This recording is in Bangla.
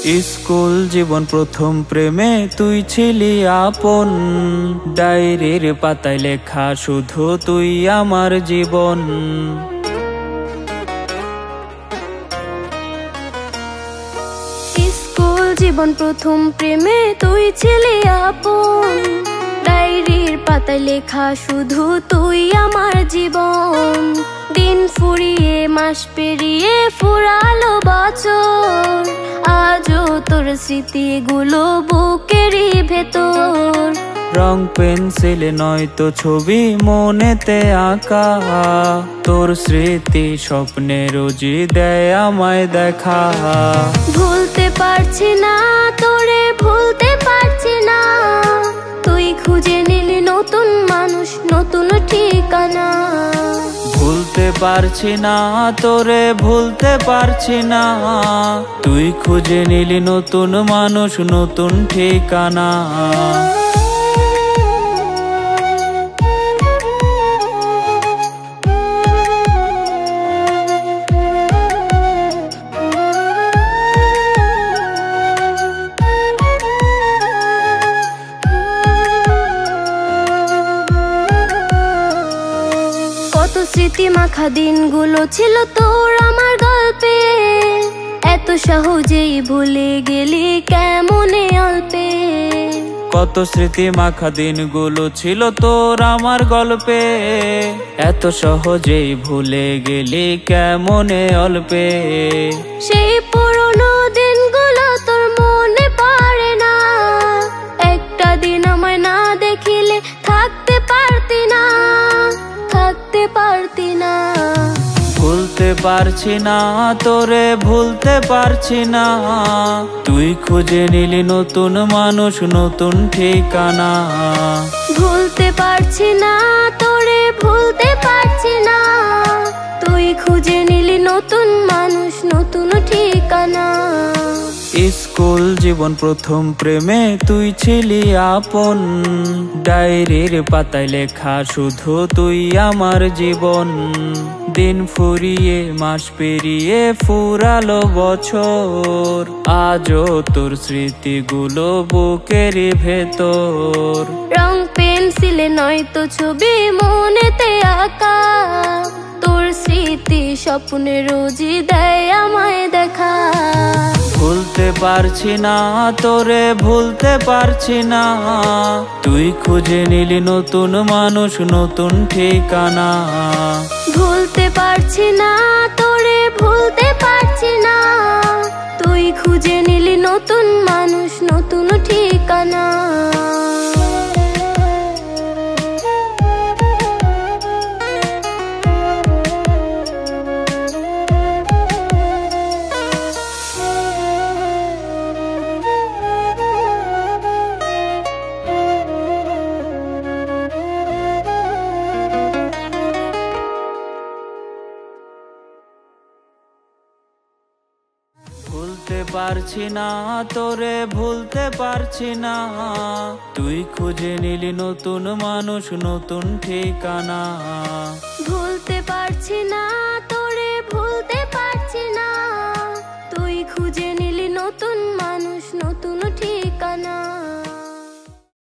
স্কুল জীবন প্রথম প্রেমে তুই ছিলি আপন, ডায়েরির পাতায় লেখা শুধু তুই আমার জীবন। স্কুল জীবন প্রথম প্রেমে তুই ছিলি আপন, ডায়েরির পাতায় লেখা শুধু তুই আমার জীবন। দিন ফুরিয়ে মাস পেরিয়ে ফুরালো বছর, আজও তোর স্মৃতিগুলো বুকেরই ভেতর। রং পেন্সিলে নয়তো ছবি মনেতে আঁকা, তোর স্মৃতি স্বপ্নে রোজই দেয় আমায় দেখা। ভুলতে পারছি না তোরে, ভুলতে পারছি না, তুই খুঁজে নিলি নতুন মানুষ, নতুন ঠিকানা। ভুলতে পারছি না তোরে, ভুলতে পারছি না, তুই খুঁজে নিলি নতুন মানুষ, নতুন ঠিকানা। কত স্মৃতি মাখা দিনগুলো ছিল তোর আমার গল্পে, এত সহজেই ভুলে গেলি কেমনে অল্পে। কত স্মৃতি মাখা দিনগুলো ছিল তোর আমার গল্পে, এত সহজেই ভুলে গেলি কেমনে অল্পে। সেই পুরনো দিনগুলো তোর মনে পড়ে না, একটা দিন আমায় না দেখিলে থাকতে পারতি না, থাকতে পারতি না। ভুলতে পারছি না তোরে, ভুলতে পারছি না, তুই খুঁজে নিলি নতুন মানুষ, নতুন ঠিকানা। ভুলতে পারছি না তোরে, ভুলতে পারছি না, তুই খুঁজে নিলি নতুন মানুষ, নতুন ঠিকানা। স্কুল জীবন প্রথম প্রেমে তুই ছিলি আপন, ডায়েরির পাতায় লেখা শুধু তুই আমার জীবন। দিন ফুরিয়ে মাস পেরিয়ে ফুরালো বছর, আজও তোর স্মৃতিগুলো বুকেরই ভেতর। রং পেন্সিলে নয়তো ছবি মনেতে আঁকা, তোর স্মৃতি স্বপ্নে রোজই দেয় আমায় দেখা। ভুলতে পারছি না তোরে, ভুলতে পারছি না, তুই খুঁজে নিলি নতুন মানুষ, নতুন ঠিকানা। ভুলতে পারছি না তোরে, ভুলতে পারছি না, তুই খুঁজে নিলি নতুন মানুষ, নতুন ঠিকানা। ভুলতে পারছি না তোরে, ভুলতে পারছি না, তুই খুঁজে নিলি নতুন মানুষ, নতুন ঠিকানা। ভুলতে পারছি না